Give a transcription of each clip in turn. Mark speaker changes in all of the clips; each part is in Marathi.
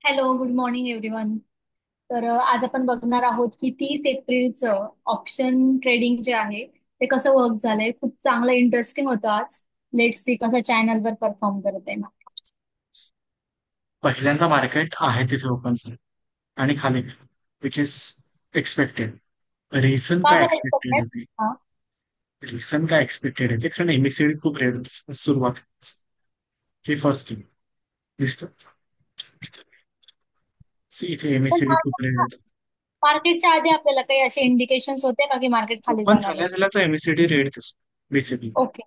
Speaker 1: Hello, good morning everyone. आज आपण बघणार आहोत की 30 एप्रिलचं ऑप्शन ट्रेडिंग जे आहे ते कसं वर्क झालंय. खूप चांगलं इंटरेस्टिंग होतं आज. लेट्स सी कसं चॅनलवर परफॉर्म करत आहे.
Speaker 2: पहिल्यांदा मार्केट आहे तिथे ओपन झालं आणि खाली विच इज एक्सपेक्टेड. रिझन
Speaker 1: का
Speaker 2: काय
Speaker 1: बरं
Speaker 2: एक्सपेक्टेड
Speaker 1: expected?
Speaker 2: आहे?
Speaker 1: हा.
Speaker 2: रिझन काय एक्सपेक्टेड आहे ते कारण एमएससीडी खूप रेट होती सुरुवात. ही फर्स्ट थिंग दिसतं. इथे
Speaker 1: पण
Speaker 2: एमएससीडी खूप रेट होतं.
Speaker 1: मार्केटच्या आधी आपल्याला काही असे इंडिकेशन्स होते का की मार्केट खाली
Speaker 2: ओपन
Speaker 1: जाणार आहे?
Speaker 2: झाल्या झाल्या तर एमएससीडी रेट दिसतो बेसिकली.
Speaker 1: ओके.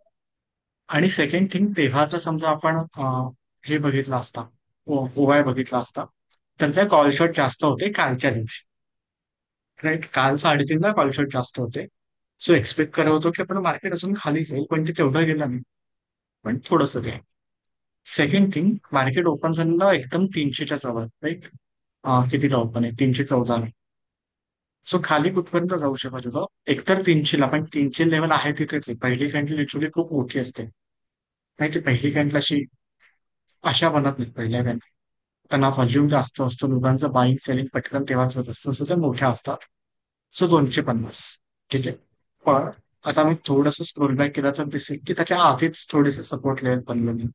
Speaker 2: आणि सेकंड थिंग तेव्हाचा समजा आपण हे बघितलं असता, ओवाय बघितला असता, तर त्या कॉल शॉट जास्त होते कालच्या दिवशी. राईट, काल 3:30ला कॉल शॉट जास्त होते. सो एक्सपेक्ट करत होतो की आपण मार्केट अजून खाली जाईल, पण ते तेवढं गेलं नाही, पण थोडंसं गेलं. सेकंड थिंग, मार्केट ओपन झालेलं एकदम 300च्या जवळ, राईट. कितीला ओपन आहे? 314 ला. सो खाली कुठपर्यंत जाऊ शकत होतं? एकतर 300ला, पण 300 लेवल आहे तिथेच आहे. पहिली कॅन्डल लिटरली खूप मोठी असते. नाही, ती पहिली कॅन्डल अशी अशा बनत नाही पहिल्या कॅन्डल. त्यांना व्हॉल्यूम जास्त असतो, लोकांचं बाईंग सेलिंग पटकन तेव्हाच होत असतं, सो त्या मोठ्या असतात. सो 250, ठीक आहे. पण आता मी थोडंसं स्क्रोल बॅक केलं तर दिसेल की त्याच्या आधीच थोडेसे सपोर्ट लेवल बनलेले.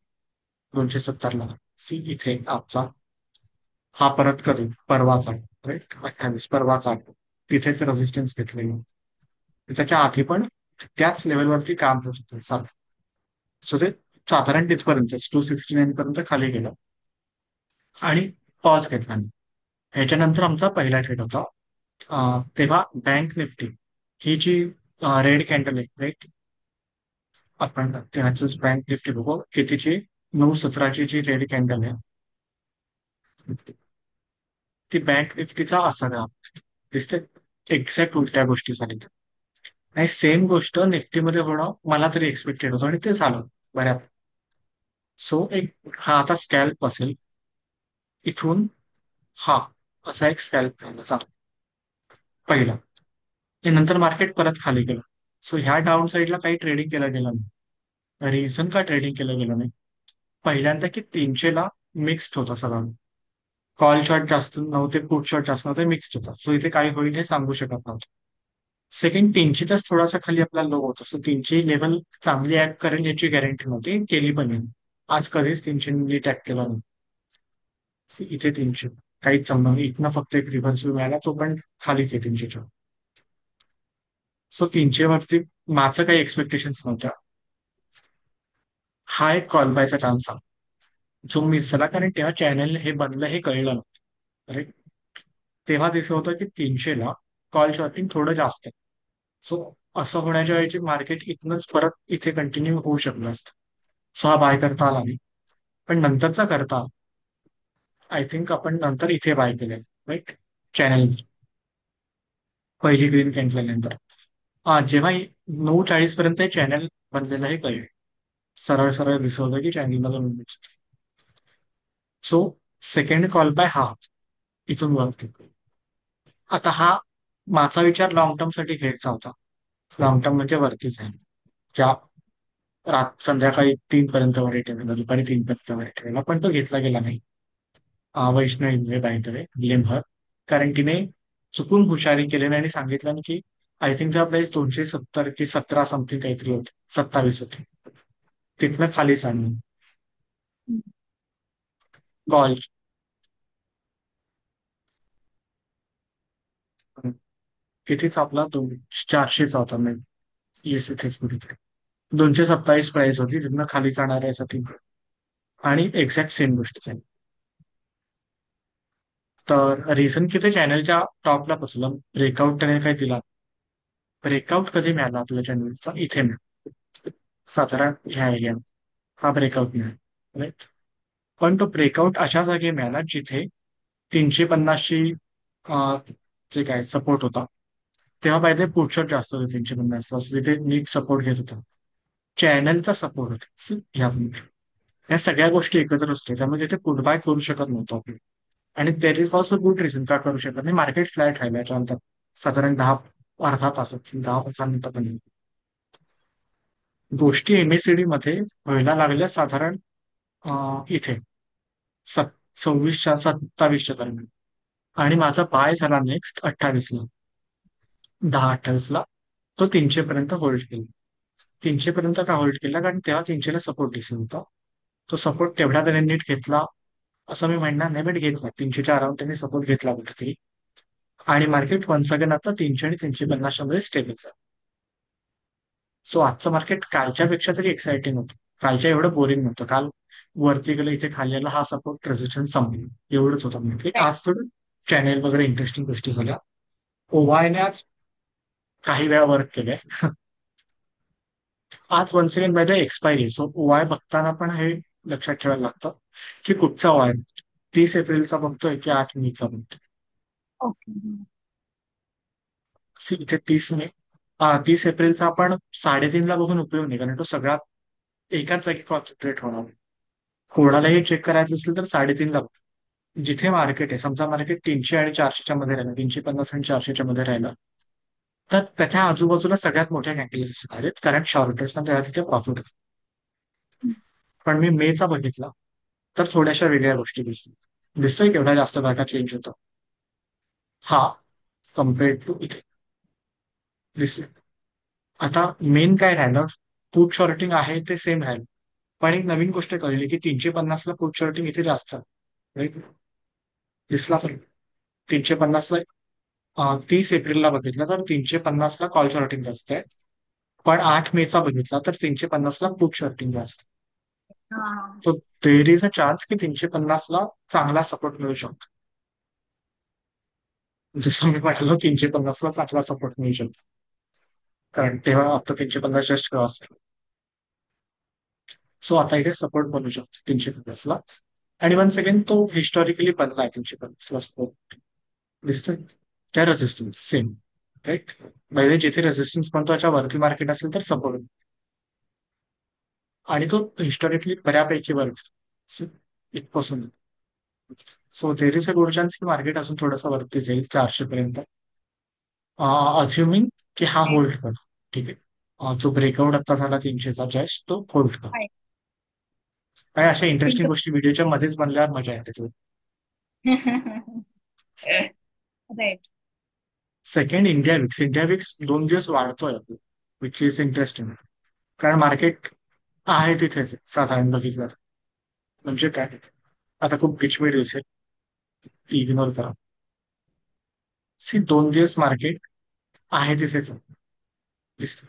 Speaker 2: 270ला सी इथे आजचा हा परत कधी परवाचा, राईट, 28 परवाचा तिथेच रेजिस्टन्स घेतलेले. त्याच्या आधी पण त्याच लेवलवरती काम होत होतं सात. सो ते साधारण तिथपर्यंत 269 पर्यंत खाली गेलं आणि पॉज घेतला. ह्याच्यानंतर आमचा पहिला ट्रेड होता. तेव्हा बँक निफ्टी ही जी रेड कॅन्डल आहे, राईट. आपण त्याच बँक निफ्टी बघू कितीची, 917ची जी रेड कॅन्डल आहे, ती बँक निफ्टीचा असा ग्राफ दिसते. एक्झॅक्ट उलट्या गोष्टी झाल्या आणि सेम गोष्ट निफ्टीमध्ये होणं मला तरी एक्सपेक्टेड होतं आणि ते झालं बऱ्याच. सो एक हा आता स्कॅल्प असेल इथून, हा असा एक स्कॅल्प झाला चालू पहिला. आणि नंतर मार्केट परत खाली गेलं. सो ह्या डाऊन साईडला काही ट्रेडिंग केलं गेलं नाही. रिझन का ट्रेडिंग केलं गेलं नाही? पहिल्यांदा की 300ला मिक्स्ड होता सगळं. कॉल शॉट जास्त नव्हते, पुट शॉट जास्त नव्हते, मिक्स्ड होता. सो इथे काय होईल हे सांगू शकत नव्हतं. सेकंड, 300चाच थोडासा खाली आपला लो होता. सो 300 लेवल चांगली ऍक्ट करेल याची गॅरंटी नव्हती, केली पण नाही. आज कधीच 300 नीट ऍक्ट केला नाही. इथे 300 काहीच संबंध नाही. इथनं फक्त एक रिव्हर्सल मिळाला, तो पण खालीच आहे 300च्या. सो 300 वरती माझं काही एक्सपेक्टेशन्स नव्हत्या. हा एक कॉल बायचा चान्स जो मिस झाला, कारण तेव्हा चॅनल हे बनलं हे कळलं नव्हतं, राईट. तेव्हा दिसत होतं की 300ला कॉल शॉर्टिंग थोडं जास्त आहे. सो असं होण्याच्या वेळी मार्केट इथनच परत इथे कंटिन्यू होऊ शकलं असतं. सो हा बाय करता आला नाही. पण नंतरचा करता, आय थिंक आपण नंतर इथे बाय केले, राईट. चॅनल पहिली ग्रीन कॅन्डल, जेव्हा 9:40 पर्यंत चॅनल बनलेलं आहे कळले. सरळ सरळ दिसत होतं की चॅनलला मूवमेंट. सो सेकंड कॉल बाय हा इथून वरती. आता हा माझा विचार लॉंग टर्म साठी घ्यायचा होता. लॉंग टर्म म्हणजे वरतीच आहे, ज्या संध्याकाळी 3 पर्यंत वर ठेवला, दुपारी 3 पर्यंत वर ठेवला, पण तो घेतला गेला नाही. वैष्णव इंद्रे बायतवे लिमहर, कारण तिने चुकून हुशारी केली आणि सांगितलं की आय थिंक त्या प्राइस 270 की 17 समथिंग काहीतरी होती, 27 होती. तिथनं खाली आणून कॉल कितीच आपला 400चा होता मी. येस, इथेच कुठेतरी 227 प्राइस होती, तिथनं खाली जाणाऱ्यासाठी. आणि एक्झॅक्ट सेम गोष्ट झाली. तर रिझन की ते चॅनलच्या टॉपला बसलं, ब्रेकआउट त्याने काही दिला. ब्रेकआउट कधी मिळाला आपल्या चॅनलचा? इथे मिळाला, साधारण ह्या एरिया हा ब्रेकआउट मिळाला, राईट. पण तो ब्रेकआउट अशा जागी मिळाला जिथे 350ची जे काय सपोर्ट होता, तेव्हा पाहिजे पुढच्या जास्त होते 350 तिथे नीट सपोर्ट घेत होता. चॅनलचा सपोर्ट होता या सगळ्या गोष्टी एकत्र असतो, त्यामुळे तिथे पुट बाय करू शकत नव्हतो आपण. आणि there is also good reason का करू शकत नाही. मार्केट फ्लॅट राहिलं याच्यानंतर साधारण अर्धा तास, 10-15 मिनिटं पण. गोष्टी एमएससीडी मध्ये व्हायला लागल्या साधारण इथे 26च्या 27च्या दरम्यान. आणि माझा बाय झाला नेक्स्ट 28ला, 10-28ला. तो 300 पर्यंत होल्ड केला. 300 पर्यंत का होल्ड केला? कारण तेव्हा 300ला सपोर्ट दिसत होता. तो सपोर्ट तेवढ्या त्याने नीट घेतला असं मी म्हणणार नाही, बट घेतला 300च्या अराउंड त्यांनी सपोर्ट घेतला कुठेतरी. आणि मार्केट वन्स अगेन आता 300 आणि 350 मध्ये स्टेबल झालं. सो आजचं मार्केट कालच्या पेक्षा तरी एक्साइटिंग होतं. कालच्या एवढं बोरिंग नव्हतं. काल वरती गेलं, इथे खाली आला, हा सपोर्ट रेजिस्टन्स संपला, एवढंच होतं मार्केट. आज थोडं चॅनेल वगैरे इंटरेस्टिंग गोष्टी झाल्या. ओवायने आज काही वेळा वर्क केलंय. आज once again by the expiry, so ओवाय बघताना पण हे लक्षात ठेवायला लागतं की कुठचा ओवाय, 30 एप्रिलचा बघतोय की 8 मेचा बघतोय.
Speaker 1: ओके.
Speaker 2: इथे 30 मे, 30 एप्रिलचा आपण 3:30ला बघून उपयोग नाही, कारण तो सगळा एकाच जागी कॉन्सन्ट्रेट होणार. कोणालाही चेक करायचं असेल तर 3:30ला बघ. जिथे मार्केट आहे, समजा मार्केट 300 आणि 400च्या मध्ये राहिलं, 350 आणि 400च्या मध्ये राहिलं, तर त्याच्या आजूबाजूला सगळ्यात मोठ्या कॅन्डल्स दिसत आहेत, कारण शॉर्टर्सना तेव्हा तिथे प्रॉफिट होतं. पण मी मेचा बघितला तर थोड्याशा वेगळ्या गोष्टी दिसतात. दिसतोय केवढा जास्त डाटा चेंज होतो हा, कम्पेअर्ड टू इथे दिसले. आता मेन काय राहिलं, पुट शॉर्टिंग आहे ते सेम राहिलं. पण एक नवीन गोष्ट कळली की 350ला पुट शॉर्टिंग इथे जास्त आहे. Right? दिसला फरक. 350ला 30 एप्रिलला बघितलं तर 350ला कॉल शॉर्टिंग जास्त आहे. पण 8 मेचा बघितला तर 350ला पुट शॉर्टिंग जास्त.
Speaker 1: हा.
Speaker 2: So there is a chance की 350ला चांगला सपोर्ट मिळू शकतो. जसं मी म्हटलं, 350ला चांगला सपोर्ट मिळू शकतो, कारण तेव्हा आता 350 जस्ट क्रॉस. सो आता इथे सपोर्ट बनू शकतो 350ला. आणि वन सेकंड तो हिस्टॉरिकली बनला आहे 350ला सपोर्ट. दिसतोय त्या रेजिस्टन्स सेम, राईट. म्हणजे जिथे रेजिस्टन्स बनतो त्याच्या वरती मार्केट असेल तर सपोर्ट, आणि तो हिस्टॉरिकली बऱ्यापैकी वर्क इथपासून. So there is a good chance की मार्केट अजून थोडासा वरती जाईल 400 पर्यंत, अज्युमिंग की हा होल्ड कर. ठीक आहे. जो ब्रेकआउट आता झाला 300चा जस्ट, तो होल्ड कर.
Speaker 1: आहे.
Speaker 2: काय अशा इंटरेस्टिंग
Speaker 1: तुमचं
Speaker 2: गोष्टी व्हिडिओच्या मध्येच बनल्यावर मजा येते तुला.
Speaker 1: राईट.
Speaker 2: सेकंड, इंडिया विक्स 2 दिवस वाढतोय, विच इज इंटरेस्टिंग. कारण मार्केट आहे तिथेच आहे, साधारण बघितलं तर. म्हणजे काय, आता खूप किचमिट दिसेल, ती इग्नोर करा. 2 दिवस मार्केट आहे तिथेच आहे. दिसतं.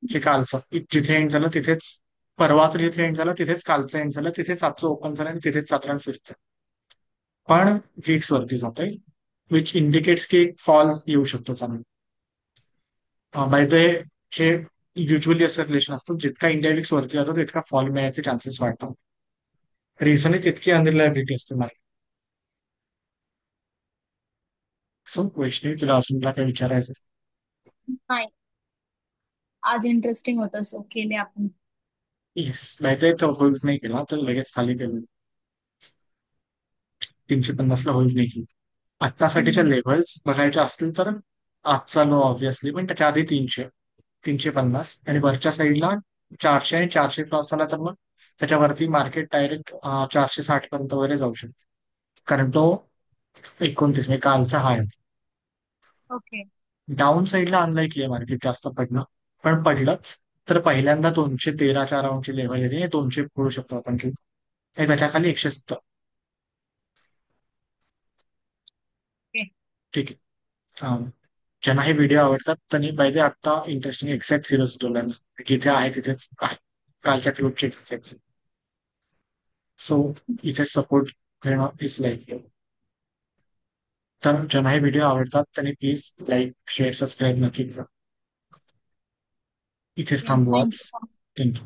Speaker 2: हे कालचं जिथे एंड झालं तिथेच, परवाचं जिथे एंड झालं तिथेच कालचं एंड झालं, तिथेच आजचं ओपन झालं आणि तिथेच साधारण फिरतं. पण विक्स वरती जातोय, विच इंडिकेट्स की फॉल येऊ शकतो चांगला. बाय द हे युजली असं रिलेशन असतं, जितका इंडिया विक्स वरती जातो तितका फॉल मिळायचे चान्सेस वाढतात. रिझन तितकी अनरिलायबिलिटी असते मार्केट. सो वैष्णवी, तुला अजून काय विचारायचं?
Speaker 1: नाही, आज इंटरेस्टिंग होतं, सो केले आपण.
Speaker 2: येस, नाहीतर तो होल्ड नाही केला तर लगेच खाली गेलो. 350ला होल्ड नाही केली. आत्तासाठीच्या
Speaker 1: हम्म.
Speaker 2: लेव्हल्स बघायच्या असतील तर आजचा लो ऑब्व्हियसली, पण त्याच्या आधी 300, 350, आणि वरच्या साईडला 400 आणि 400 क्रॉस झाला तर मग त्याच्यावरती मार्केट डायरेक्ट 460 पर्यंत वगैरे जाऊ शकतो, कारण तो 29 म्हणजे कालचा हाय.
Speaker 1: ओके.
Speaker 2: डाऊन साईडला अनलाईकली आहे मार्केट जास्त पडणं, पण पडलंच तर पहिल्यांदा 213च्या राऊंडची लेव्हल येते, 200 पडू शकतो आपण की, हे त्याच्या खाली 170.
Speaker 1: ओके.
Speaker 2: ठीक आहे. ज्यांना हे व्हिडिओ आवडतात त्यांनी पाहिजे आता इंटरेस्टिंग एक्झॅक्ट $0 जिथे आहे तिथेच आहे, कालच्या क्लोजचे एक्झॅक्ट. सो इथे सपोर्ट घेणं इज लाईक. तर ज्यांना हे व्हिडिओ आवडतात त्यांनी प्लीज लाईक, शेअर, सबस्क्राईब नक्की करा. इथेच थांबू आज.
Speaker 1: थँक्यू.
Speaker 2: थँक्यू.